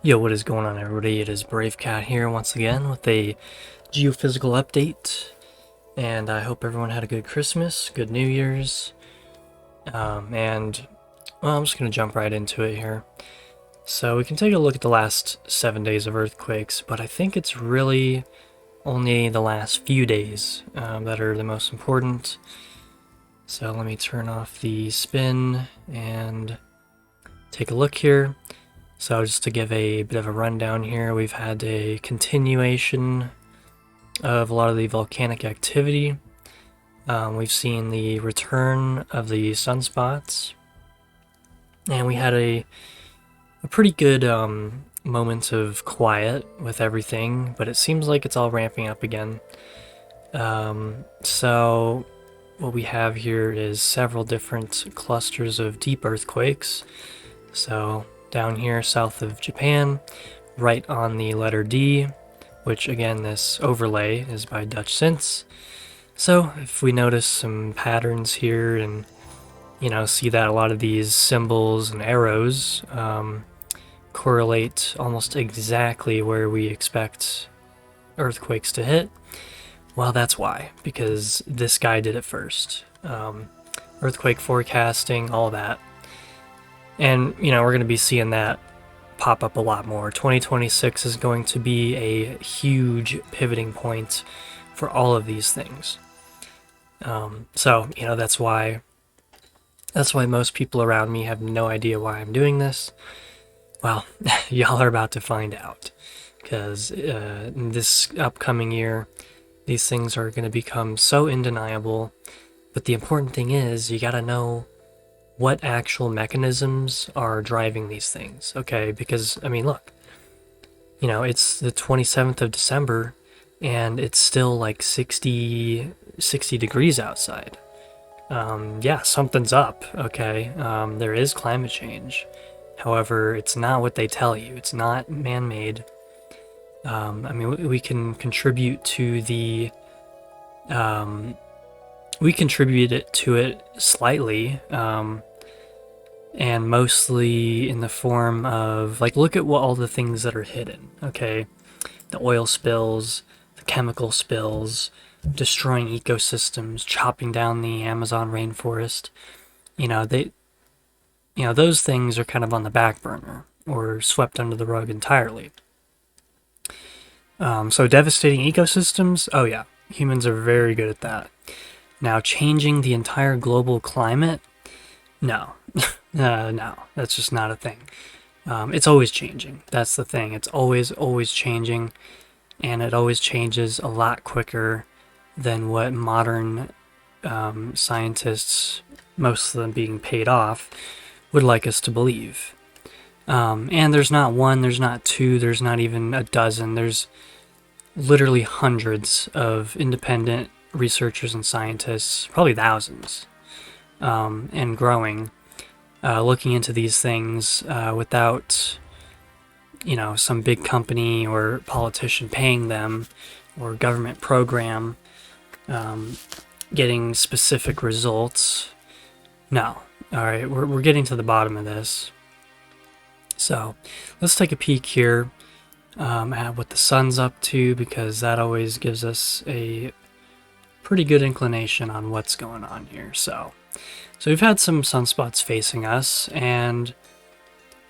Yo, what is going on, everybody? It is Brave Cat here once again with a geophysical update, and I hope everyone had a good Christmas, good New Year's, and well, I'm just gonna jump right into it here. So we can take a look at the last 7 days of earthquakes, but I think it's really only the last few days that are the most important. So let me turn off the spin and take a look here. So just to give a bit of a rundown here, we've had a continuation of a lot of the volcanic activity. We've seen the return of the sunspots, and we had a pretty good moment of quiet with everything, but it seems like it's all ramping up again. So what we have here is several different clusters of deep earthquakes. So down here south of Japan, right on the letter D, which again this overlay is by Dutchsinse. So if we notice some patterns here and see that a lot of these symbols and arrows correlate almost exactly where we expect earthquakes to hit, well, that's why, because this guy did it first. Earthquake forecasting, all that. And, we're going to be seeing that pop up a lot more. 2026 is going to be a huge pivoting point for all of these things. So, that's why most people around me have no idea why I'm doing this. Well, y'all are about to find out. Because this upcoming year, these things are going to become so undeniable. But the important thing is, you got to know what actual mechanisms are driving these things, okay? Because, I mean, look, it's the 27th of December, and it's still like 60 degrees outside. Yeah, something's up, okay? There is climate change. However, it's not what they tell you. It's not man-made. I mean, we can contribute to the... we contributed to it slightly, and mostly in the form of, like, look at all the things that are hidden, okay? The oil spills, the chemical spills, destroying ecosystems, chopping down the Amazon rainforest. Those things are kind of on the back burner, or swept under the rug entirely. So devastating ecosystems, oh yeah, humans are very good at that. Now, changing the entire global climate? No. No, that's just not a thing. It's always changing. That's the thing. It's always changing, and it always changes a lot quicker than what modern scientists, most of them being paid off, would like us to believe. And there's not one, there's not two, there's not even a dozen. There's literally hundreds of independent researchers and scientists, probably thousands, and growing, looking into these things without, some big company or politician paying them, or government program getting specific results. No. All right, we're getting to the bottom of this. So let's take a peek here at what the sun's up to, because that always gives us a pretty good inclination on what's going on here. So we've had some sunspots facing us, and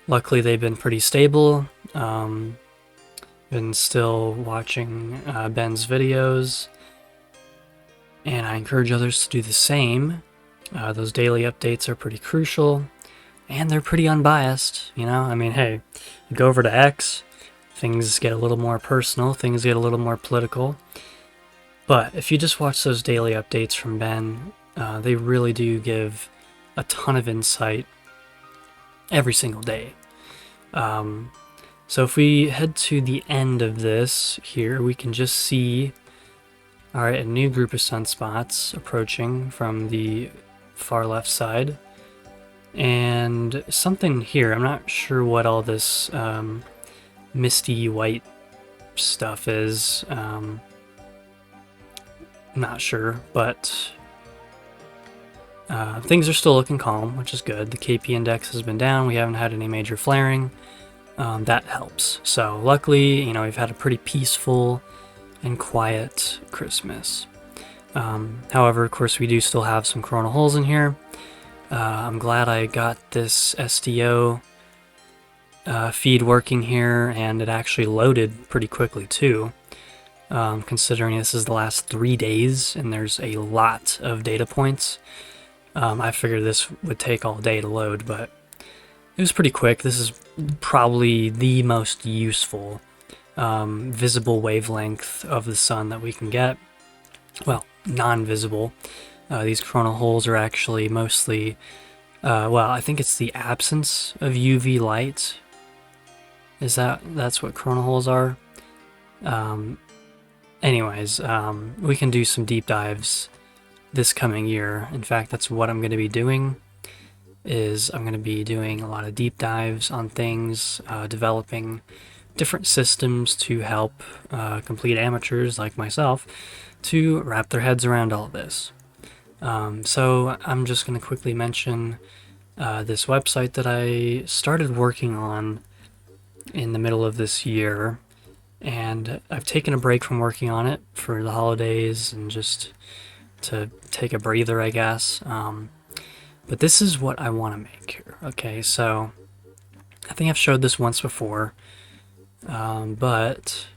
luckily they've been pretty stable. Been still watching Ben's videos, and I encourage others to do the same. Those daily updates are pretty crucial, and they're pretty unbiased, I mean, hey, you go over to X, things get a little more personal, things get a little more political. But if you just watch those daily updates from Ben, they really do give a ton of insight every single day. So if we head to the end of this here, we can just see, all right, a new group of sunspots approaching from the far left side. And something here, I'm not sure what all this misty white stuff is. I'm not sure, but things are still looking calm, which is good. The KP index has been down. We haven't had any major flaring. that helps. So luckily, you know, we've had a pretty peaceful and quiet Christmas. However, of course, we do still have some coronal holes in here. I'm glad I got this SDO feed working here, and it actually loaded pretty quickly too. Considering this is the last 3 days and there's a lot of data points. I figured this would take all day to load, but it was pretty quick. This is probably the most useful visible wavelength of the sun that we can get. Well, non-visible. These coronal holes are actually mostly, well, I think it's the absence of UV light. That's what coronal holes are? Anyways, we can do some deep dives this coming year. In fact, that's what I'm going to be doing. I'm going to be doing a lot of deep dives on things, developing different systems to help complete amateurs like myself to wrap their heads around all of this. So I'm just going to quickly mention this website that I started working on in the middle of this year, and I've taken a break from working on it for the holidays and just to take a breather, I guess. But this is what I want to make here. Okay, so I think I've showed this once before, but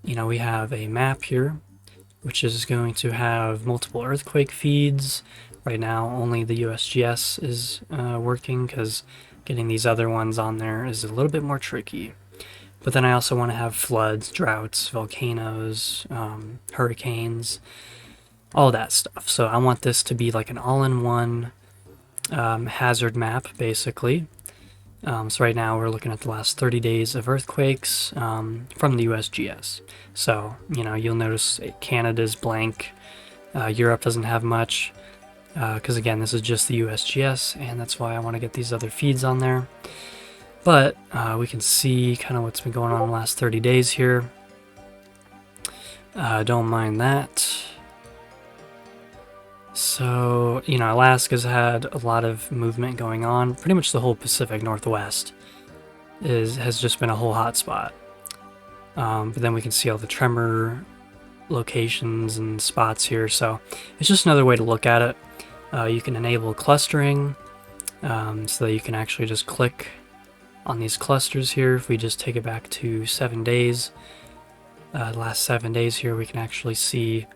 you know, we have a map here, which is going to have multiple earthquake feeds. Right now, only the USGS is working because getting these other ones on there is a little bit more tricky. But then I also want to have floods, droughts, volcanoes, hurricanes, all that stuff. So I want this to be like an all-in-one hazard map, basically. So right now we're looking at the last 30 days of earthquakes from the USGS. So, you know, you'll notice Canada's blank. Europe doesn't have much because, again, this is just the USGS, and that's why I want to get these other feeds on there. But we can see kind of what's been going on in the last 30 days here. Don't mind that. So, you know, Alaska's had a lot of movement going on. Pretty much the whole Pacific Northwest has just been a whole hot spot. But then we can see all the tremor locations and spots here. So it's just another way to look at it. You can enable clustering so that you can actually just click on these clusters here. If we just take it back to 7 days, the last 7 days here, we can actually see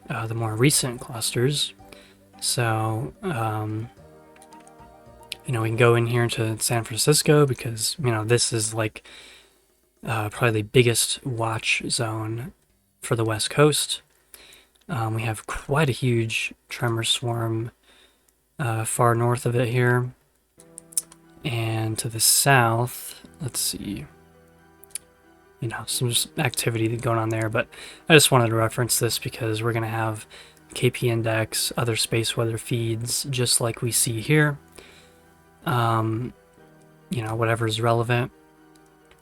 the more recent clusters. So, you know, we can go in here to San Francisco because, you know, this is like probably the biggest watch zone for the West Coast. We have quite a huge tremor swarm far north of it here. And to the south, let's see, you know, some activity going on there, but I just wanted to reference this because we're going to have KP index, other space weather feeds, just like we see here. You know, whatever's relevant.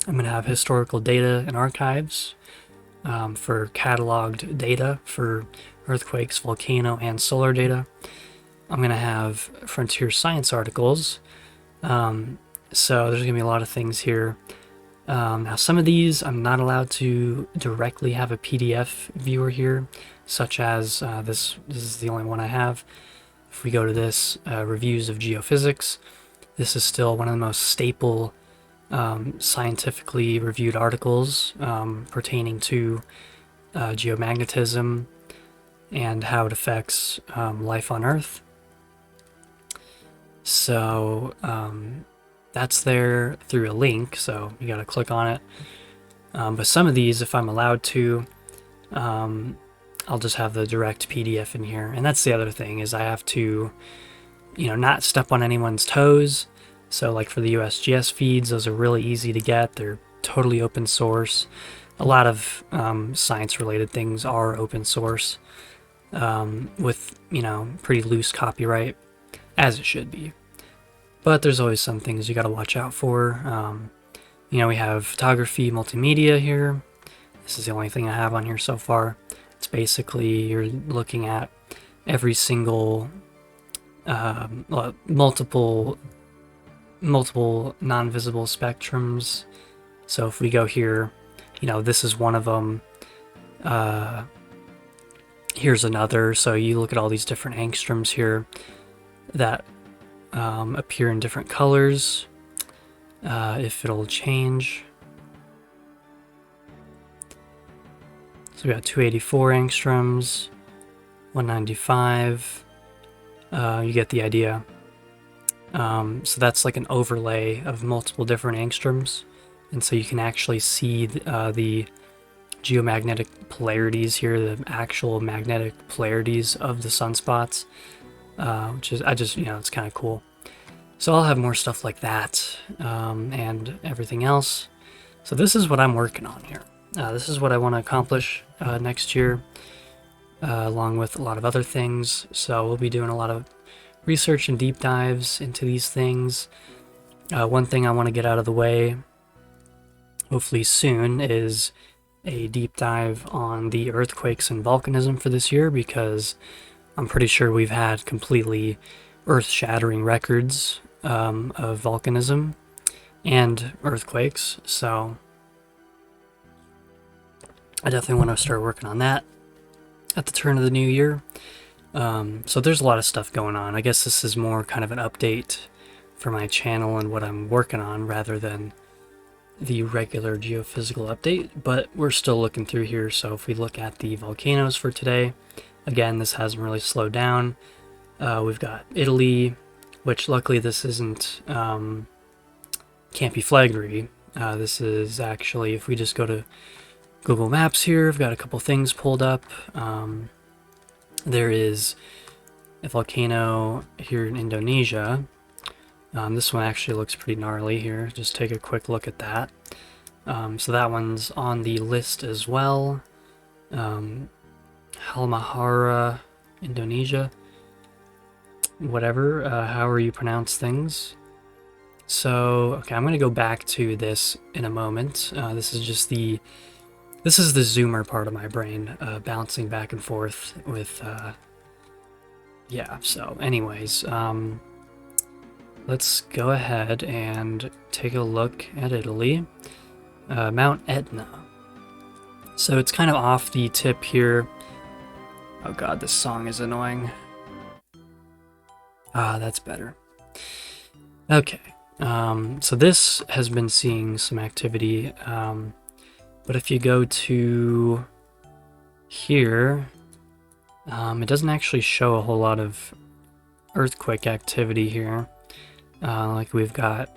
I'm going to have historical data and archives for cataloged data for earthquakes, volcano, and solar data. I'm going to have frontier science articles. So there's going to be a lot of things here. Now, some of these I'm not allowed to directly have a PDF viewer here, such as this is the only one I have. If we go to this, reviews of geophysics, this is still one of the most staple scientifically reviewed articles pertaining to geomagnetism and how it affects life on Earth. So that's there through a link, so you got to click on it. But some of these, if I'm allowed to, I'll just have the direct PDF in here. And that's the other thing, is I have to, you know, not step on anyone's toes. So like for the USGS feeds, those are really easy to get. They're totally open source. A lot of science-related things are open source with, you know, pretty loose copyright, as it should be. But there's always some things you got to watch out for. You know, we have photography, multimedia here. This is the only thing I have on here so far. It's basically you're looking at every single multiple multiple non-visible spectrums. So if we go here, you know, this is one of them. Here's another. So you look at all these different angstroms here that appear in different colors. If it'll change. So we got 284 angstroms, 195. You get the idea. So that's like an overlay of multiple different angstroms, and so you can actually see the geomagnetic polarities here, the actual magnetic polarities of the sunspots, which is, it's kind of cool. So I'll have more stuff like that and everything else. So this is what I'm working on here. This is what I want to accomplish next year, along with a lot of other things. So we'll be doing a lot of research and deep dives into these things. One thing I want to get out of the way, hopefully soon, is a deep dive on the earthquakes and volcanism for this year, because I'm pretty sure we've had completely earth-shattering records of volcanism and earthquakes, so I definitely want to start working on that at the turn of the new year. So there's a lot of stuff going on. I guess this is more kind of an update for my channel and what I'm working on rather than the regular geophysical update, but we're still looking through here. So if we look at the volcanoes for today, again, this hasn't really slowed down. We've got Italy, which luckily this isn't can't be flaggery. This is actually, if we just go to Google Maps here, I've got a couple things pulled up. There is a volcano here in Indonesia. This one actually looks pretty gnarly here. Just take a quick look at that. So that one's on the list as well. Halmahera, Indonesia. Whatever, however you pronounce things. So, okay, I'm going to go back to this in a moment. This is the zoomer part of my brain, bouncing back and forth with, yeah, so anyways, let's go ahead and take a look at Italy. Mount Etna. So it's kind of off the tip here. Oh god, this song is annoying. Ah, that's better. Okay, so this has been seeing some activity, but if you go to here, it doesn't actually show a whole lot of earthquake activity here. Like we've got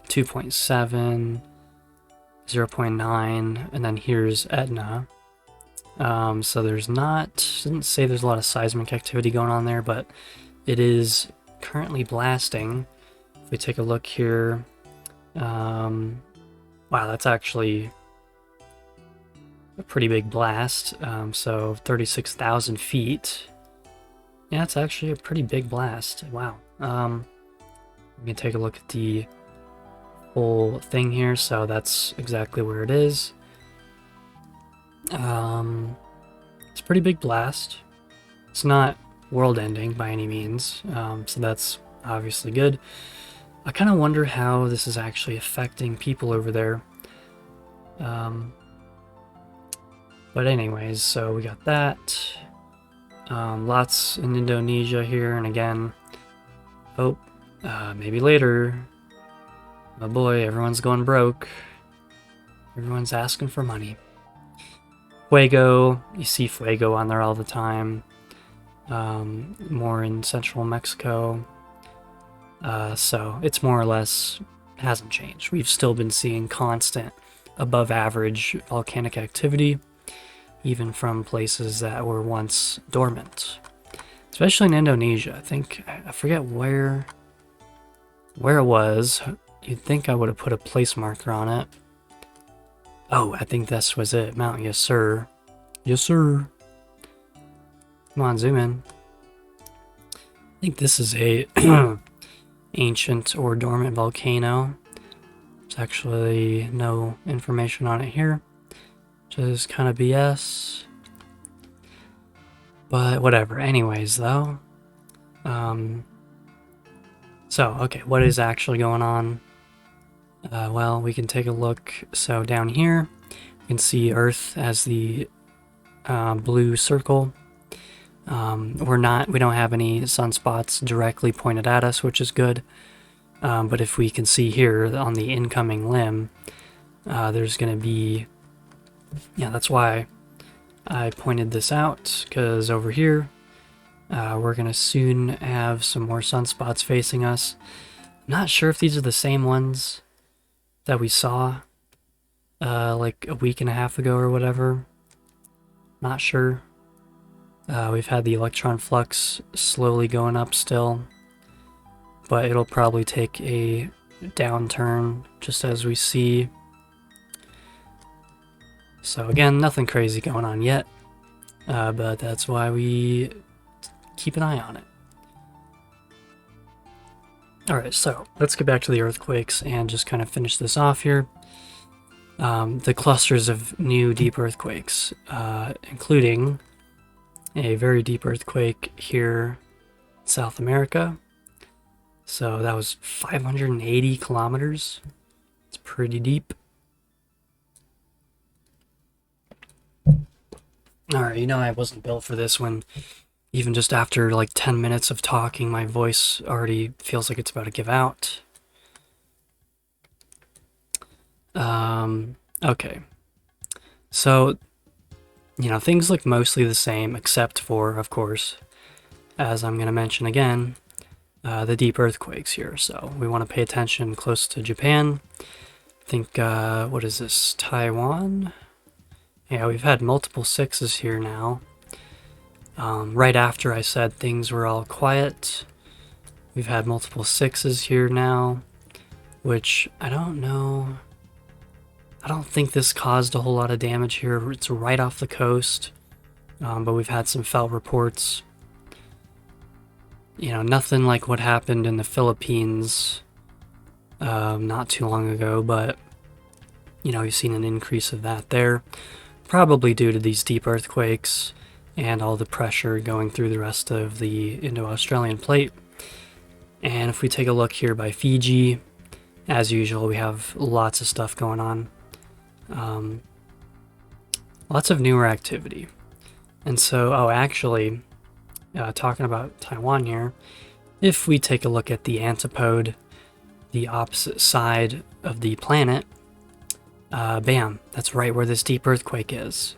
2.7, 0.9, and then here's Etna. So there's doesn't say there's a lot of seismic activity going on there, but it is currently blasting. If we take a look here, wow, that's actually a pretty big blast. So 36,000 feet. Yeah, it's actually a pretty big blast. Wow. We can take a look at the whole thing here. So that's exactly where it is. It's a pretty big blast. It's not world-ending by any means, so that's obviously good. I kind of wonder how this is actually affecting people over there. But anyways, so we got that. Lots in Indonesia here, and again, oh, maybe later. Oh boy, everyone's going broke. Everyone's asking for money. Fuego, you see Fuego on there all the time. More in central Mexico. So it's more or less hasn't changed. We've still been seeing constant above average volcanic activity, even from places that were once dormant. Especially in Indonesia. I forget where it was. You'd think I would have put a place marker on it. Oh, I think this was it. Mount Yes Sir. Yes Sir. Come on, zoom in. I think this is a ancient or dormant volcano. There's actually no information on it here, which is kind of BS. But whatever. Anyways, though. So, okay, what is actually going on? Well, we can take a look. So down here, you can see Earth as the blue circle. We don't have any sunspots directly pointed at us, which is good. But if we can see here on the incoming limb, there's going to be, yeah, that's why I pointed this out, because over here, we're going to soon have some more sunspots facing us. I'm not sure if these are the same ones that we saw like a week and a half ago or whatever. Not sure. We've had the electron flux slowly going up still, but it'll probably take a downturn just as we see. So again, nothing crazy going on yet, but that's why we keep an eye on it. Alright, so let's get back to the earthquakes and just kind of finish this off here. The clusters of new deep earthquakes, including a very deep earthquake here in South America. So that was 580 kilometers. It's pretty deep. Alright, you know I wasn't built for this when even just after like 10 minutes of talking, my voice already feels like it's about to give out. Okay. So, you know, things look mostly the same, except for, of course, as I'm going to mention again, the deep earthquakes here. So we want to pay attention close to Japan. I think, what is this, Taiwan? Yeah, we've had multiple 6s here now. Right after I said things were all quiet, we've had multiple 6s here now, which I don't know. I don't think this caused a whole lot of damage here. It's right off the coast, but we've had some felt reports. You know, nothing like what happened in the Philippines not too long ago, but, you know, we've seen an increase of that there, probably due to these deep earthquakes and all the pressure going through the rest of the Indo-Australian plate. And if we take a look here by Fiji, as usual, we have lots of stuff going on. Lots of newer activity. And so, actually, talking about Taiwan here, if we take a look at the antipode, the opposite side of the planet, bam, that's right where this deep earthquake is.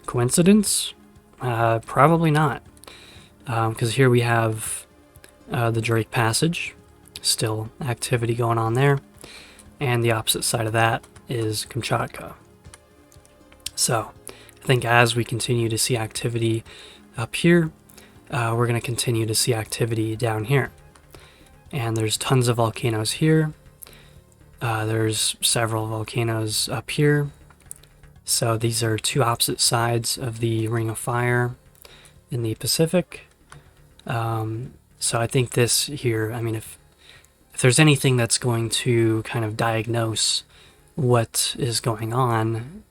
Coincidence? Probably not. Because here we have the Drake Passage, still activity going on there, and the opposite side of that is Kamchatka. So, I think as we continue to see activity up here, we're going to continue to see activity down here. And there's tons of volcanoes here. There's several volcanoes up here. So these are two opposite sides of the Ring of Fire in the Pacific. So I think this here, I mean, if there's anything that's going to kind of diagnose what is going on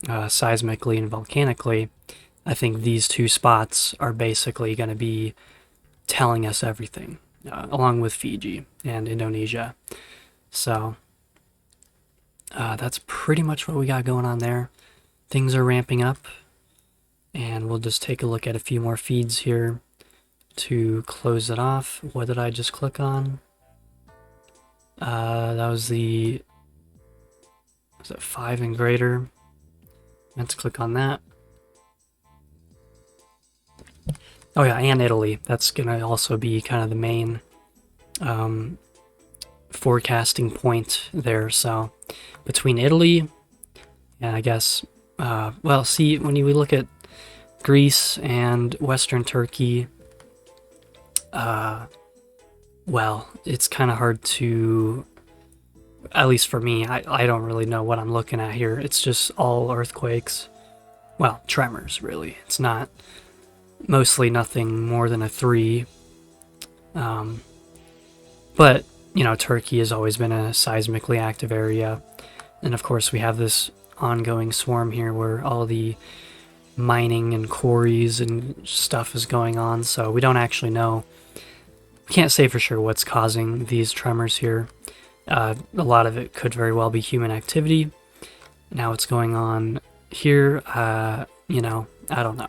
seismically and volcanically, I think these two spots are basically going to be telling us everything, along with Fiji and Indonesia. So that's pretty much what we got going on there. Things are ramping up, and we'll just take a look at a few more feeds here to close it off. What did I just click on? That was the, was it 5 and greater? Let's click on that. Oh yeah, and Italy. That's gonna also be kind of the main forecasting point there. So between Italy and I guess, well, see, when you look at Greece and Western Turkey, well, it's kind of hard to, at least for me, I don't really know what I'm looking at here. It's just all earthquakes. Well, tremors, really. It's not, mostly nothing more than a 3. But, you know, Turkey has always been a seismically active area. And of course, we have this ongoing swarm here where all the mining and quarries and stuff is going on. So we don't actually know Can't say for sure what's causing these tremors here. A lot of it could very well be human activity. Now what's going on here, you know, I don't know.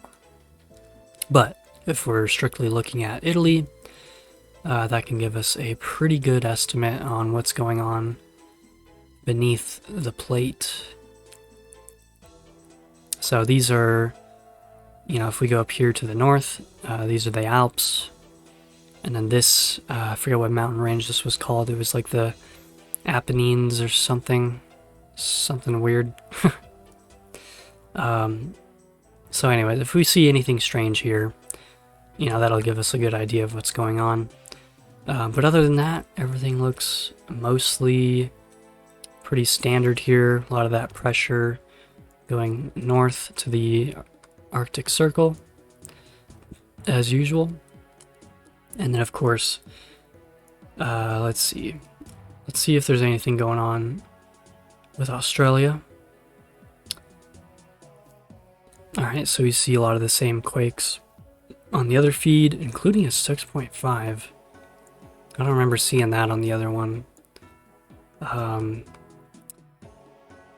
But if we're strictly looking at Italy, that can give us a pretty good estimate on what's going on beneath the plate. So these are, you know, if we go up here to the north, these are the Alps. And then this, I forget what mountain range this was called. It was like the Apennines or something. Something weird. So anyways, if we see anything strange here, you know, that'll give us a good idea of what's going on. But other than that, everything looks mostly pretty standard here. A lot of that pressure going north to the Arctic Circle, as usual. And then, of course, let's see if there's anything going on with Australia. Alright, so we see a lot of the same quakes on the other feed, including a 6.5. I don't remember seeing that on the other one.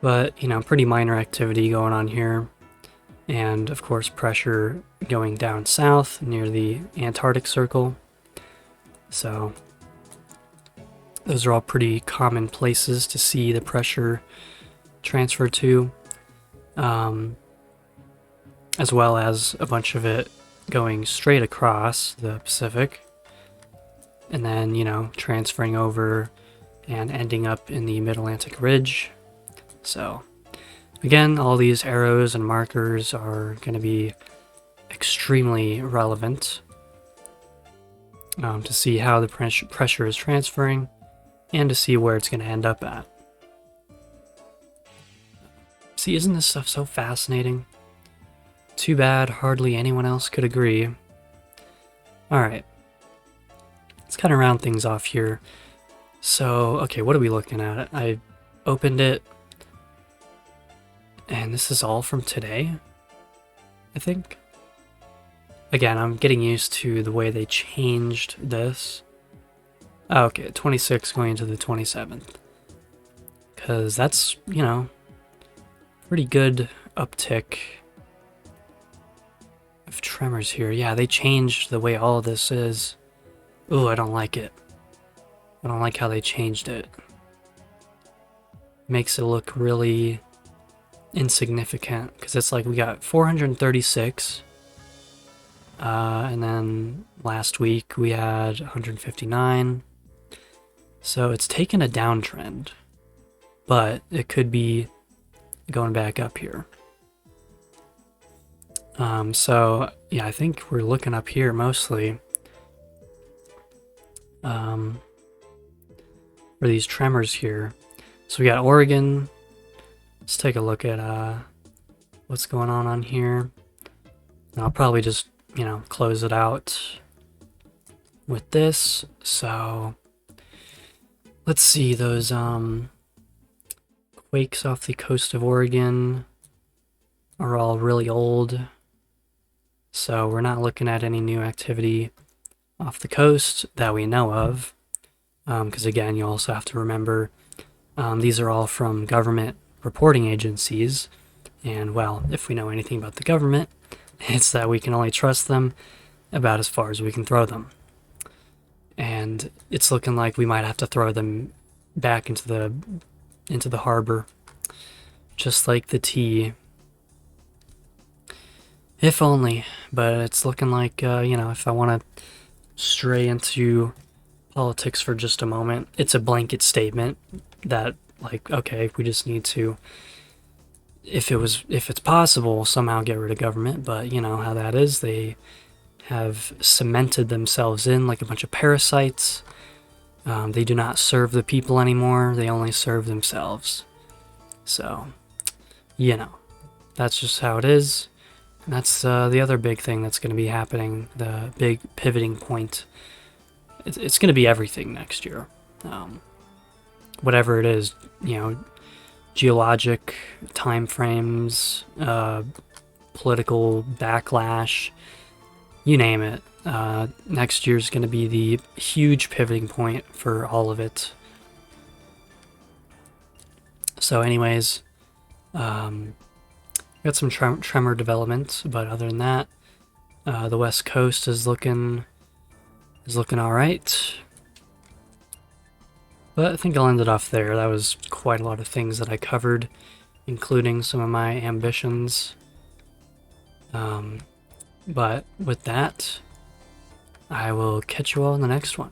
But, you know, pretty minor activity going on here. And, of course, pressure going down south near the Antarctic Circle. So those are all pretty common places to see the pressure transfer to, as well as a bunch of it going straight across the Pacific and then, you know, transferring over and ending up in the Mid-Atlantic Ridge. So again, all these arrows and markers are going to be extremely relevant to see how the pressure is transferring and to see where it's going to end up at. See, isn't this stuff so fascinating? Too bad hardly anyone else could agree. Alright, let's kind of round things off here. So, okay, what are we looking at? I opened it, and this is all from today, I think. Again, I'm getting used to the way they changed this. Oh, okay, 26 going into the 27th. Because that's, you know, pretty good uptick of tremors here. Yeah, they changed the way all of this is. Ooh, I don't like it. I don't like how they changed it. Makes it look really insignificant, because it's like we got 436. And then last week we had 159. So it's taken a downtrend, but it could be going back up here. So yeah, I think we're looking up here mostly for these tremors here. So we got Oregon. Let's take a look at what's going on here. And I'll probably just, you know, close it out with this. So let's see, those quakes off the coast of Oregon are all really old. So we're not looking at any new activity off the coast that we know of. Because again, you also have to remember these are all from government reporting agencies. And well, if we know anything about the government, it's that we can only trust them about as far as we can throw them. And it's looking like we might have to throw them back into the harbor, just like the tea. If only. But it's looking like, you know, if I want to stray into politics for just a moment, it's a blanket statement that, like, okay, we just need to, if it's possible, somehow get rid of government. But you know how that is. They have cemented themselves in like a bunch of parasites. They do not serve the people anymore. They only serve themselves. So, you know, that's just how it is. And that's the other big thing that's going to be happening, the big pivoting point. It's going to be everything next year. Whatever it is, you know, geologic time frames, political backlash, you name it. Next year is going to be the huge pivoting point for all of it. So anyways, got some tremor development, but other than that, the west coast is looking all right. But I think I'll end it off there. That was quite a lot of things that I covered, including some of my ambitions. But with that, I will catch you all in the next one.